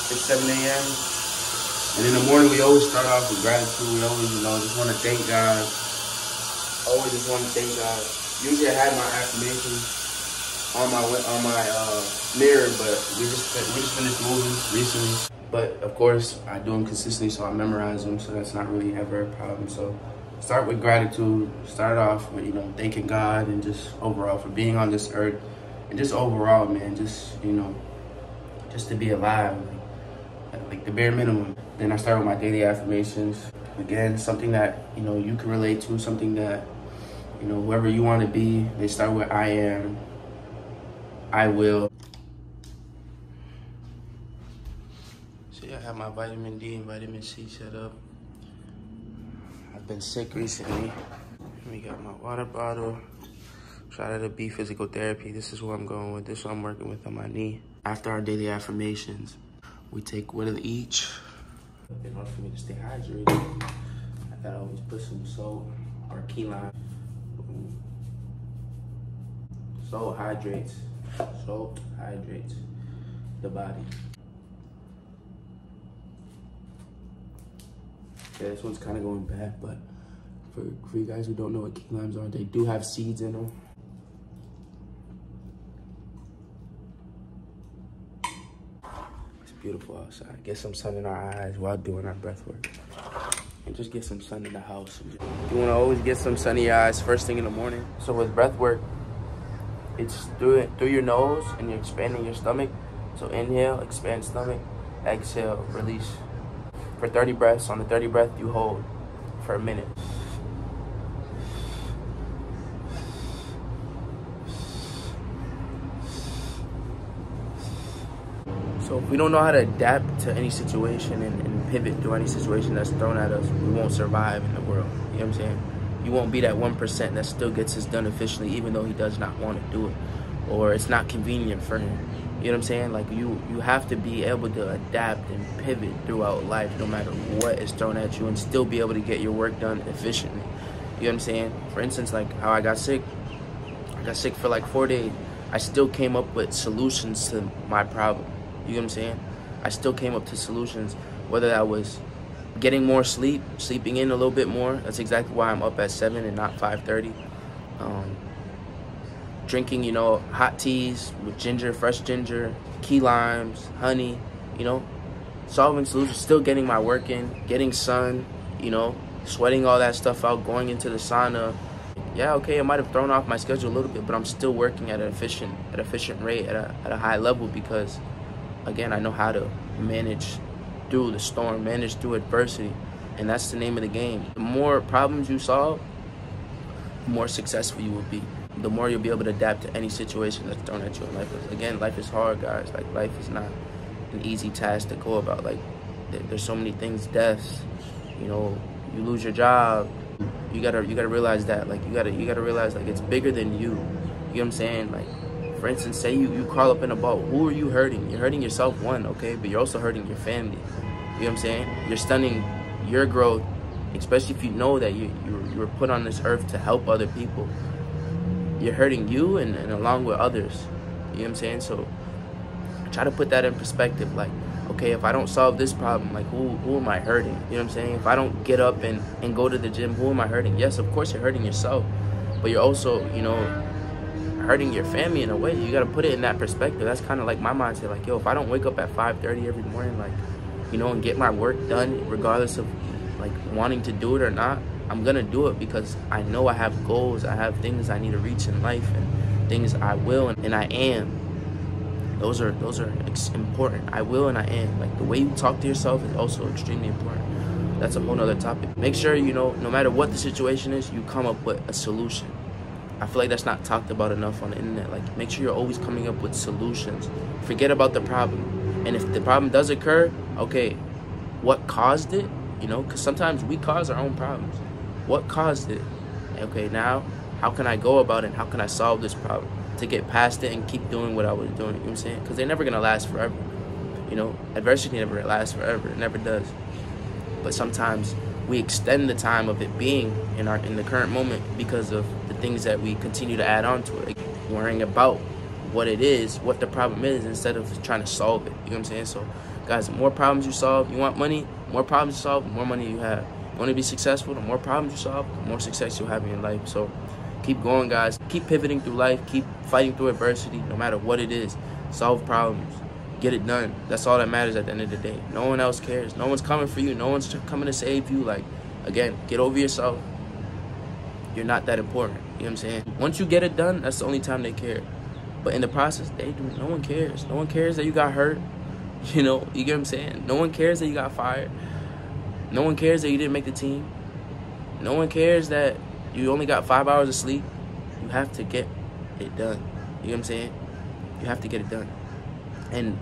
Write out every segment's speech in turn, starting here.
6, 7 a.m. And in the morning, we always start off with gratitude. We always, just want to thank God. Always just want to thank God. Usually I have my affirmations on my mirror, but we just finished moving recently. But of course, I do them consistently, so I memorize them, so that's not really ever a problem. So start with gratitude. Start off with, thanking God and just overall for being on this earth. And just overall, man, just to be alive, like the bare minimum. Then I start with my daily affirmations. Again, something that, you can relate to, something that, whoever you want to be. They start with I am, I will. So yeah, I have my vitamin D and vitamin C set up. I've been sick recently. We got my water bottle. Shout out to B Physical Therapy. This is what I'm going with. This is what I'm working with on my knee. After our daily affirmations, we take one of each. In order for me to stay hydrated, I gotta always put some salt or key lime. Salt hydrates the body. Yeah, this one's kind of going bad, but for you guys who don't know what key limes are, they do have seeds in them. It's beautiful outside. Get some sun in our eyes while doing our breath work. And just get some sun in the house. You want to always get some sun in your eyes first thing in the morning. So with breath work, it's through your nose and you're expanding your stomach. So inhale, expand stomach, exhale, release. For 30 breaths. On the 30 breath, you hold for a minute. So if we don't know how to adapt to any situation and pivot through any situation that's thrown at us, we won't survive in the world. You know what I'm saying? You won't be that 1% that still gets his done efficiently, even though he does not want to do it, or it's not convenient for him. You know what I'm saying? Like you have to be able to adapt and pivot throughout life, no matter what is thrown at you, and still be able to get your work done efficiently. You know what I'm saying? For instance, like how I got sick. I got sick for like 4 days. I still came up with solutions to my problem. You know what I'm saying? I still came up to solutions, whether that was getting more sleep, sleeping in a little bit more. That's exactly why I'm up at 7 and not 5:30. Drinking, hot teas with ginger, fresh ginger, key limes, honey, solving solutions, still getting my work in, getting sun, sweating all that stuff out, going into the sauna. Yeah, okay, it might have thrown off my schedule a little bit, but I'm still working at an efficient rate, at a high level, because again, I know how to manage through the storm, manage through adversity, and that's the name of the game. The more problems you solve, the more successful you will be. The more you'll be able to adapt to any situation that's thrown at you in life. Again, life is hard, guys. Like, life is not an easy task to go about. Like, there's so many things, deaths, you lose your job. You gotta realize that. Like, you gotta realize, like, it's bigger than you. You know what I'm saying? Like, for instance, say you crawl up in a boat. Who are you hurting? You're hurting yourself, one, okay? But you're also hurting your family. You know what I'm saying? You're stunning your growth, especially if you know that you were put on this earth to help other people. You're hurting you and along with others. You know what I'm saying? So try to put that in perspective. Like, okay, if I don't solve this problem, like who am I hurting? You know what I'm saying? If I don't get up and go to the gym, who am I hurting? Yes, of course you're hurting yourself, but you're also, hurting your family in a way. You got to put it in that perspective. That's kind of like my mindset. Like, yo, if I don't wake up at 5:30 every morning, like, and get my work done, regardless of like wanting to do it or not, I'm gonna do it because I know I have goals, I have things I need to reach in life, and things I will and I am. Those are important. I will and I am. Like, the way you talk to yourself is also extremely important. That's a whole nother topic. Make sure, no matter what the situation is, you come up with a solution. I feel like that's not talked about enough on the internet. Like, make sure you're always coming up with solutions. Forget about the problem. And if the problem does occur, okay, what caused it? Because sometimes we cause our own problems. What caused it? Okay, now, how can I go about it? How can I solve this problem to get past it and keep doing what I was doing? You know what I'm saying? Because they're never going to last forever. Adversity never lasts forever. It never does. But sometimes we extend the time of it being in the current moment because of the things that we continue to add on to it. Like, worrying about what it is, what the problem is, instead of trying to solve it. You know what I'm saying? So Guys, the more problems you solve, you want money, more problems you solve, the more money you have. You want to be successful, the more problems you solve, the more success you'll have in your life. So keep going, guys. Keep pivoting through life. Keep fighting through adversity, no matter what it is. Solve problems. Get it done. That's all that matters at the end of the day. No one else cares. No one's coming for you. No one's coming to save you. Like, again, get over yourself. You're not that important. You know what I'm saying? Once you get it done, that's the only time they care. But in the process, they do. No one cares. No one cares that you got hurt. You know, you get what I'm saying? No one cares that you got fired. No one cares that you didn't make the team. No one cares that you only got 5 hours of sleep. You have to get it done. You know what I'm saying? You have to get it done. And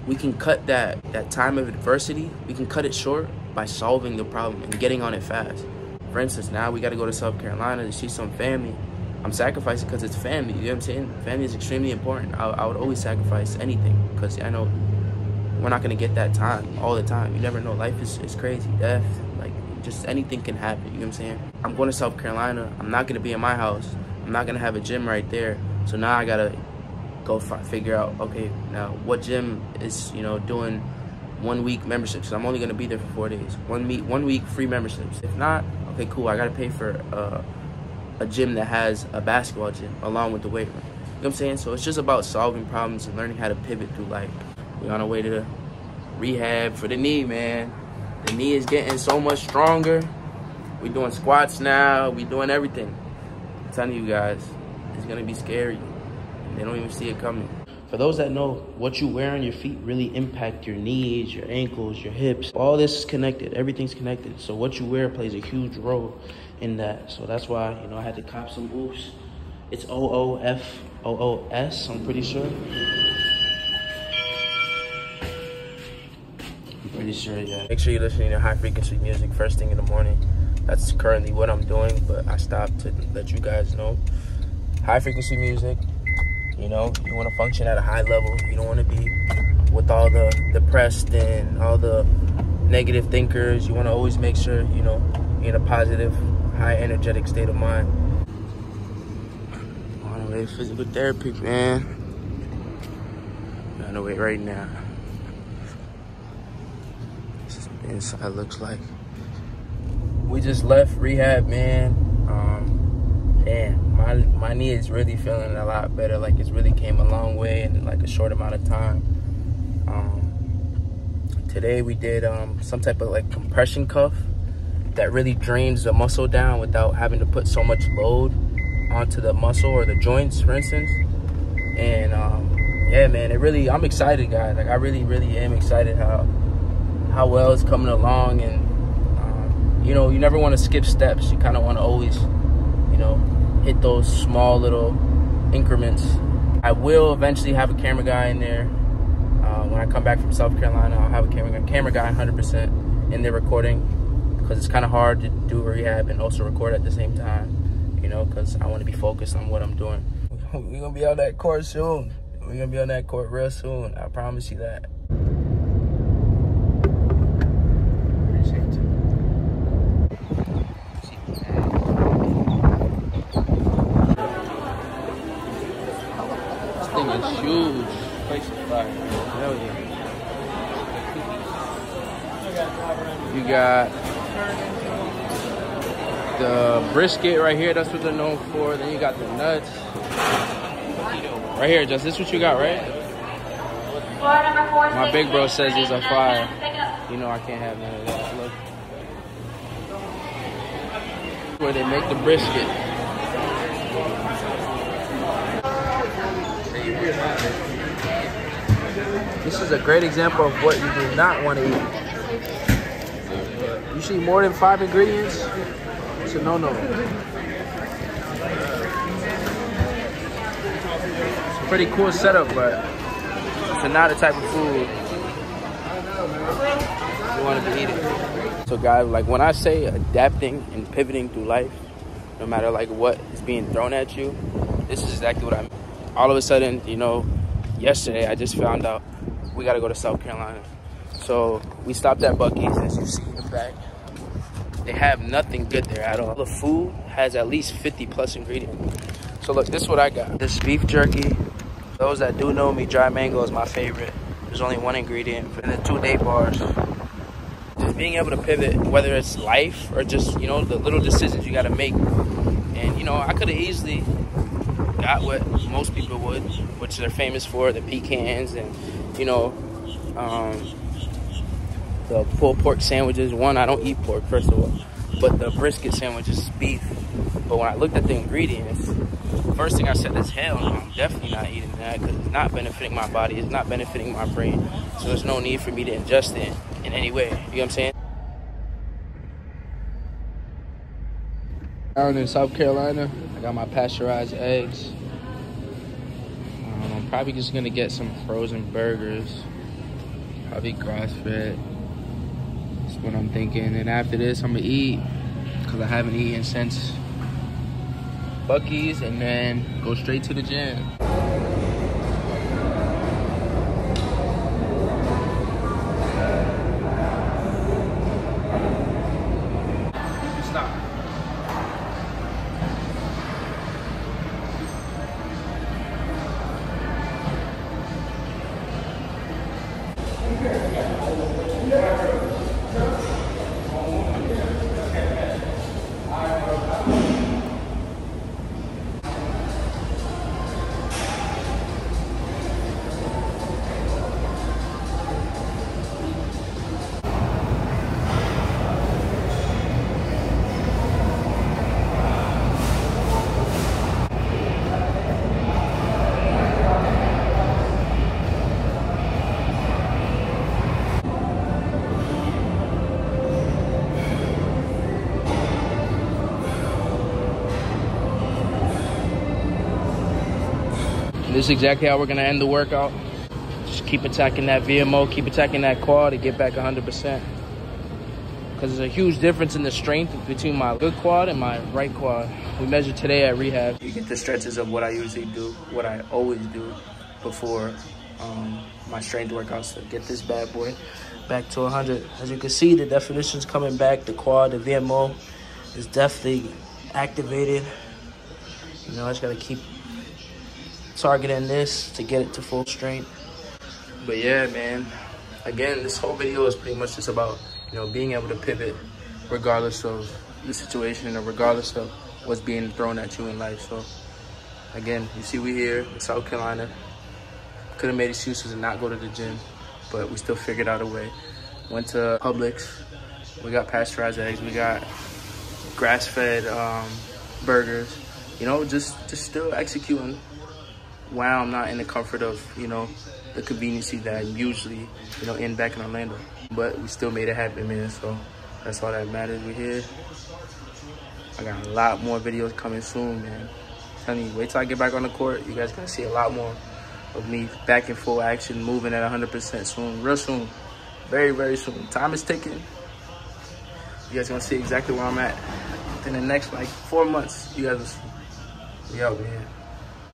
we can cut that time of adversity, we can cut it short by solving the problem and getting on it fast. For instance, now we got to go to South Carolina to see some family. I'm sacrificing because it's family, you know what I'm saying? Family is extremely important. I would always sacrifice anything because I know we're not going to get that time all the time. You never know. Life is crazy. Death, like, just anything can happen, you know what I'm saying? I'm going to South Carolina. I'm not going to be in my house. I'm not going to have a gym right there. So now I got to go figure out, okay, now what gym is, you know, doing 1 week memberships. So I'm only gonna be there for 4 days. 1 week free memberships. If not, okay, cool. I gotta pay for a gym that has a basketball gym along with the weight room. You know what I'm saying? So it's just about solving problems and learning how to pivot through life. We're on our way to rehab for the knee, man. The knee is getting so much stronger. We're doing squats now. We're doing everything. I'm telling you guys, it's gonna be scary. They don't even see it coming. For those that know, what you wear on your feet really impact your knees, your ankles, your hips. All this is connected. Everything's connected. So what you wear plays a huge role in that. So that's why, you know, I had to cop some boots. It's OOFOOS, I'm pretty sure. I'm pretty sure, yeah. Make sure you're listening to high frequency music first thing in the morning. That's currently what I'm doing, but I stopped to let you guys know. High frequency music. You know, you want to function at a high level. You don't want to be with all the depressed and all the negative thinkers. You want to always make sure, you know, you're in a positive, high energetic state of mind. On the way to physical therapy, man. On the way right now. This is what the inside looks like. We just left rehab, man. And my knee is really feeling a lot better. Like, it's really came a long way in like a short amount of time. Today we did some type of like compression cuff that really drains the muscle down without having to put so much load onto the muscle or the joints, for instance. And yeah, man, I'm excited, guys. Like, I really am excited how well it's coming along. And you know, you never want to skip steps. You kind of want to always, you know, hit those small little increments. I will eventually have a camera guy in there. When I come back from South Carolina, I'll have a camera guy 100% in there recording, because it's kind of hard to do rehab and also record at the same time, you know, because I want to be focused on what I'm doing. We're going to be on that court soon. We're going to be on that court real soon. I promise you that. Huge. Place is fire. Hell yeah. You got the brisket right here. That's what they're known for. Then you got the nuts. Right here, Just this what you got, right? My big bro says these are fire. You know I can't have none of that. Look. Where they make the brisket. This is a great example of what you do not want to eat. You see more than 5 ingredients, it's a no-no. It's a pretty cool setup, but it's not the type of food you want to be eating. So guys, like, when I say adapting and pivoting through life, no matter like what is being thrown at you, this is exactly what I mean. All of a sudden, you know, yesterday I just found out we got to go to South Carolina. So we stopped at Buc-ee's, as you see in the back. They have nothing good there at all. The food has at least 50 plus ingredients. So look, this is what I got. This beef jerky. Those that do know me, dry mango is my favorite. There's only one ingredient for the 2-day bars. Just being able to pivot, whether it's life or just, you know, the little decisions you got to make. And, you know, I could have easily got what most people would, which they're famous for, the pecans and, you know, the pulled pork sandwiches. One, I don't eat pork, first of all. But the brisket sandwich is beef. But when I looked at the ingredients, first thing I said is, hell no, I'm definitely not eating that because it's not benefiting my body. It's not benefiting my brain. So there's no need for me to ingest it in any way. You know what I'm saying? Down in South Carolina, I got my pasteurized eggs. I'm probably just going to get some frozen burgers. Probably grass-fed. That's what I'm thinking. And after this, I'm going to eat because I haven't eaten since Buc-ee's, and then go straight to the gym. Stop. This is exactly how we're gonna end the workout. Just keep attacking that VMO, keep attacking that quad to get back 100%. Because there's a huge difference in the strength between my good quad and my right quad. We measured today at rehab. You get the stretches of what I usually do, what I always do before my strength workouts to get this bad boy back to 100. As you can see, the definition's coming back. The quad, the VMO is definitely activated. You know, I just gotta keep targeting this to get it to full strength. But yeah, man, again, this whole video is pretty much just about, you know, being able to pivot regardless of the situation or regardless of what's being thrown at you in life. So again, you see we here in South Carolina. Could have made excuses and not go to the gym, but we still figured out a way. Went to Publix. We got pasteurized eggs. We got grass-fed burgers. You know, just still executing while I'm not in the comfort of, you know, the conveniency that I'm usually, you know, back in Orlando. But we still made it happen, man. So that's all that matters. We're here. I got a lot more videos coming soon, man. I'm telling you, wait till I get back on the court. You guys gonna see a lot more of me back in full action, moving at 100% soon, real soon, very, very soon. Time is ticking. You guys gonna see exactly where I'm at. In the next like 4 months, you guys will see. We out, man.